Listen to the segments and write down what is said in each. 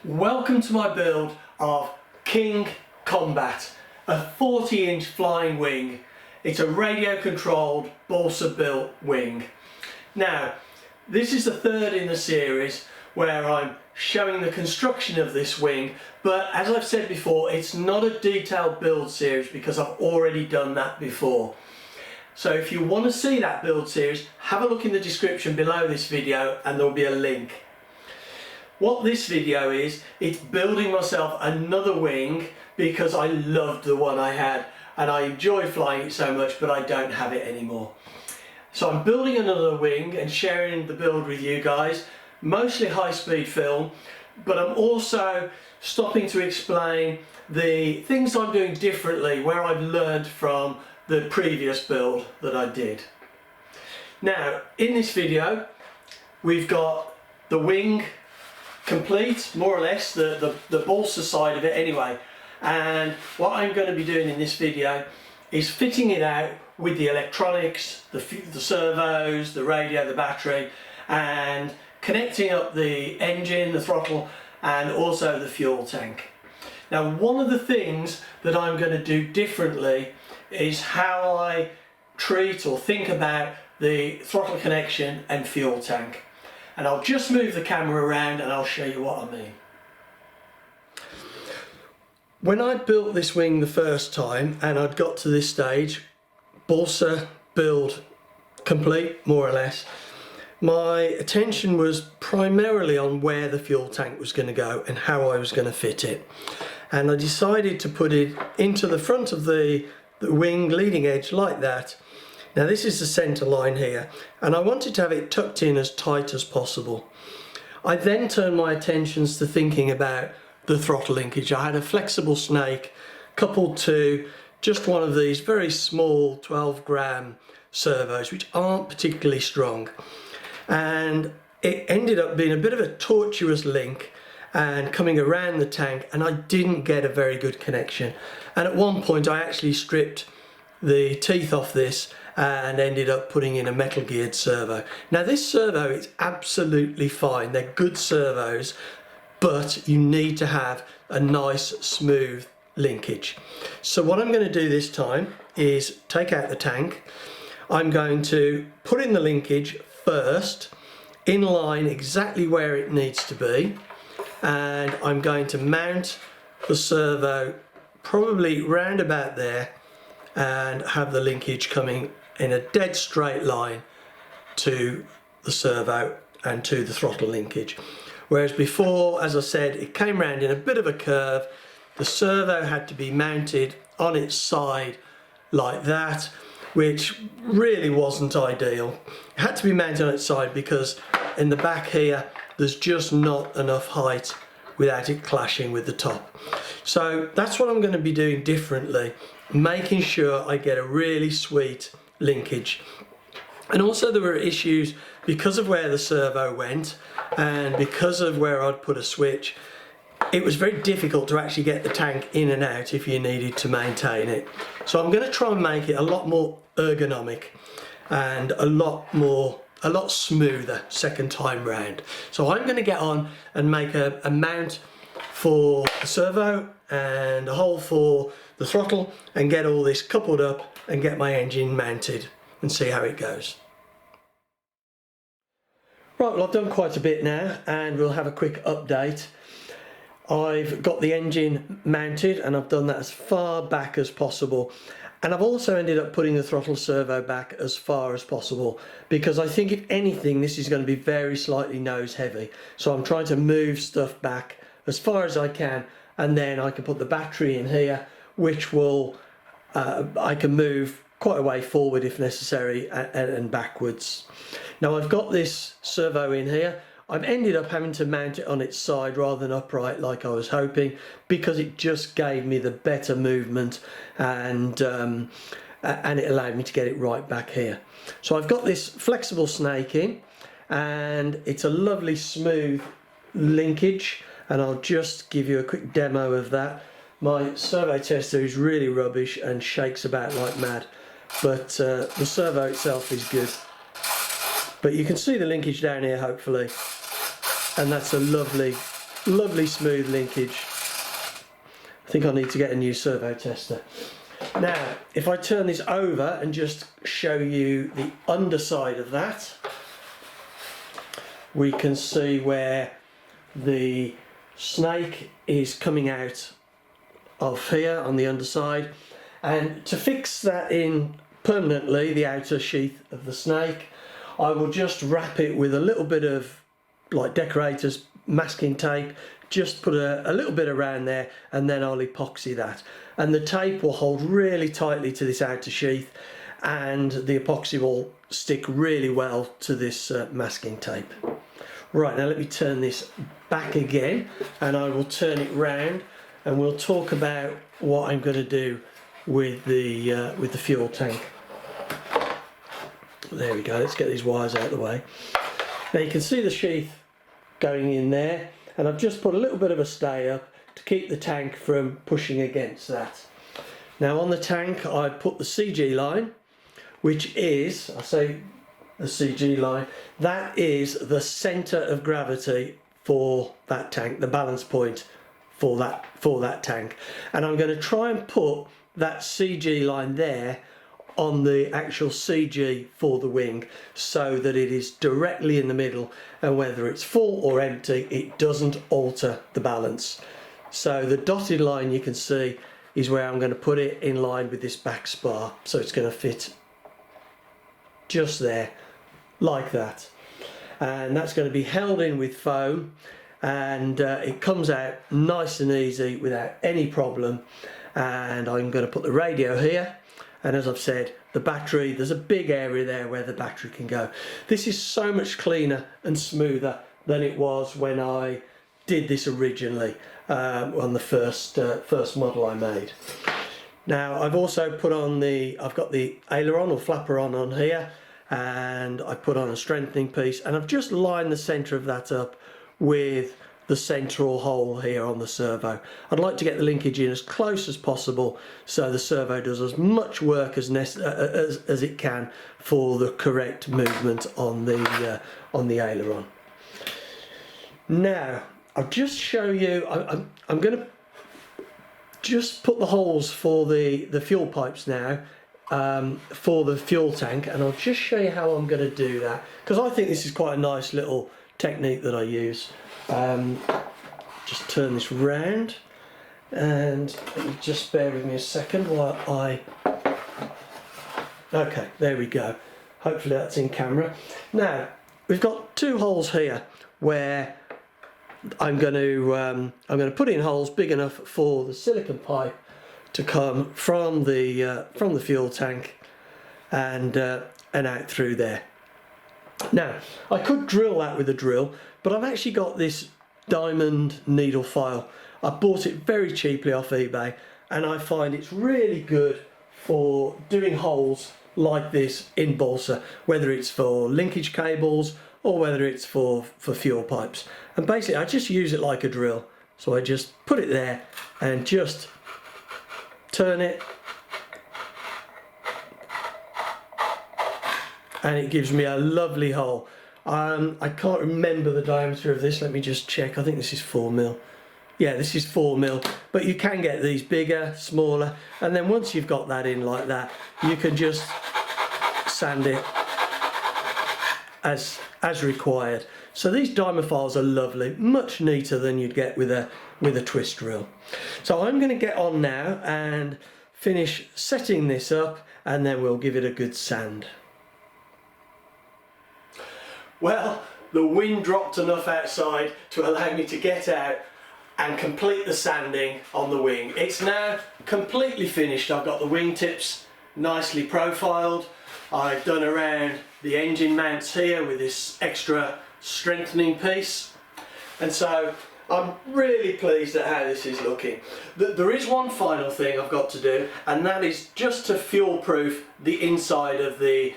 Welcome to my build of King Kombat, a 40-inch flying wing. It's a radio controlled balsa built wing. Now this is the third in the series where I'm showing the construction of this wing, but as I've said before, it's not a detailed build series because I've already done that before. So if you want to see that build series, have a look in the description below this video and there'll be a link. What this video is, it's building myself another wing because I loved the one I had and I enjoyed flying it so much, but I don't have it anymore. So I'm building another wing and sharing the build with you guys, mostly high-speed film, but I'm also stopping to explain the things I'm doing differently where I've learned from the previous build that I did. Now in this video we've got the wing complete, more or less, the balsa side of it anyway, and what I'm going to be doing in this video is fitting it out with the electronics, the servos, the radio, the battery, and connecting up the engine, the throttle, and also the fuel tank. Now one of the things that I'm going to do differently is how I treat or think about the throttle connection and fuel tank. And I'll just move the camera around and I'll show you what I mean. When I built this wing the first time and I'd got to this stage, balsa build complete, more or less, my attention was primarily on where the fuel tank was going to go and how I was going to fit it. And I decided to put it into the front of the wing leading edge like that. Now this is the centre line here, and I wanted to have it tucked in as tight as possible. I then turned my attentions to thinking about the throttle linkage. I had a flexible snake coupled to just one of these very small 12-gram servos which aren't particularly strong, and it ended up being a bit of a tortuous link and coming around the tank, and I didn't get a very good connection. And at one point I actually stripped the teeth off this and ended up putting in a metal geared servo. Now this servo is absolutely fine, they're good servos, but you need to have a nice smooth linkage. So what I'm going to do this time is take out the tank. I'm going to put in the linkage first, in line exactly where it needs to be, and I'm going to mount the servo probably round about there and have the linkage coming in a dead straight line to the servo and to the throttle linkage. Whereas before, as I said, it came round in a bit of a curve. The servo had to be mounted on its side like that, which really wasn't ideal. It had to be mounted on its side because in the back here there's just not enough height without it clashing with the top. So that's what I'm going to be doing differently, making sure I get a really sweet linkage. And also there were issues because of where the servo went and because of where I'd put a switch. It was very difficult to actually get the tank in and out if you needed to maintain it. So I'm going to try and make it a lot more ergonomic and a lot smoother second time round. So I'm going to get on and make a mount for the servo and a hole for the throttle and get all this coupled up and get my engine mounted and see how it goes. Right, well I've done quite a bit now and we'll have a quick update. I've got the engine mounted and I've done that as far back as possible, and I've also ended up putting the throttle servo back as far as possible because I think if anything this is going to be very slightly nose heavy, so I'm trying to move stuff back as far as I can, and then I can put the battery in here which will I can move quite a way forward if necessary and backwards. Now I've got this servo in here. I've ended up having to mount it on its side rather than upright like I was hoping because it just gave me the better movement and it allowed me to get it right back here. So I've got this flexible snake in and it's a lovely smooth linkage, and I'll just give you a quick demo of that. My servo tester is really rubbish and shakes about like mad, but the servo itself is good. But you can see the linkage down here hopefully, and that's a lovely lovely smooth linkage. I think I need to get a new servo tester. Now, if I turn this over and just show you the underside of that, we can see where the snake is coming out of here on the underside. And to fix that in permanently, the outer sheath of the snake, I will just wrap it with a little bit of like decorator's masking tape, just put a little bit around there, and then I'll epoxy that. And the tape will hold really tightly to this outer sheath, and the epoxy will stick really well to this masking tape. Right, now let me turn this back again, and I will turn it round, and we'll talk about what I'm going to do with the fuel tank. There we go, let's get these wires out of the way. Now you can see the sheath going in there, and I've just put a little bit of a stay up to keep the tank from pushing against that. Now on the tank I put the CG line, which is, I say the CG line, that is the centre of gravity for that tank, the balance point for that tank. And I'm going to try and put that CG line there on the actual CG for the wing, so that it is directly in the middle, and whether it's full or empty, it doesn't alter the balance. So the dotted line you can see is where I'm going to put it in line with this back spar, so it's going to fit just there, like that. And that's going to be held in with foam, and it comes out nice and easy without any problem. And I'm going to put the radio here, and as I've said, the battery, there's a big area there where the battery can go. This is so much cleaner and smoother than it was when I did this originally on the first model I made. Now I've also put on I've got the aileron or flapper on here, and I put on a strengthening piece, and I've just lined the centre of that up with the central hole here on the servo. I'd like to get the linkage in as close as possible, so the servo does as much work as it can for the correct movement on the aileron. Now I'll just show you, I'm going to just put the holes for the fuel pipes now, for the fuel tank, and I'll just show you how I'm going to do that, because I think this is quite a nice little technique that I use. Just turn this round, and just bear with me a second while okay, there we go, hopefully that's in camera. Now we've got two holes here where I'm going to put in holes big enough for the silicone pipe to come from the fuel tank and out through there. Now I could drill that with a drill, but I've actually got this diamond needle file. I bought it very cheaply off eBay, and I find it's really good for doing holes like this in balsa, whether it's for linkage cables or whether it's for fuel pipes. And basically I just use it like a drill. So I just put it there and just turn it, and it gives me a lovely hole. I can't remember the diameter of this, let me just check. I think this is 4mm. Yeah, this is 4mm, but you can get these bigger, smaller, and then once you've got that in like that, you can just sand it as required. So these diamond files are lovely, much neater than you'd get with a twist drill. So I'm going to get on now and finish setting this up, and then we'll give it a good sand. Well, the wind dropped enough outside to allow me to get out and complete the sanding on the wing. It's now completely finished. I've got the wingtips nicely profiled. I've done around the engine mounts here with this extra strengthening piece, and so I'm really pleased at how this is looking. There is one final thing I've got to do, and that is just to fuel proof the inside of the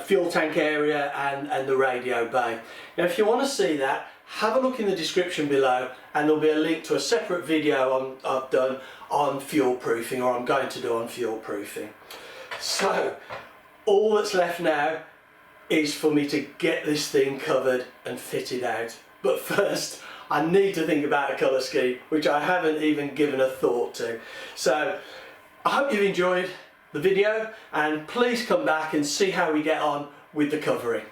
fuel tank area and the radio bay. Now if you want to see that, have a look in the description below, and there'll be a link to a separate video I've done on fuel proofing, or I'm going to do on fuel proofing. So all that's left now is for me to get this thing covered and fitted out. But first I need to think about a colour scheme, which I haven't even given a thought to. So I hope you've enjoyed the video, and please come back and see how we get on with the covering.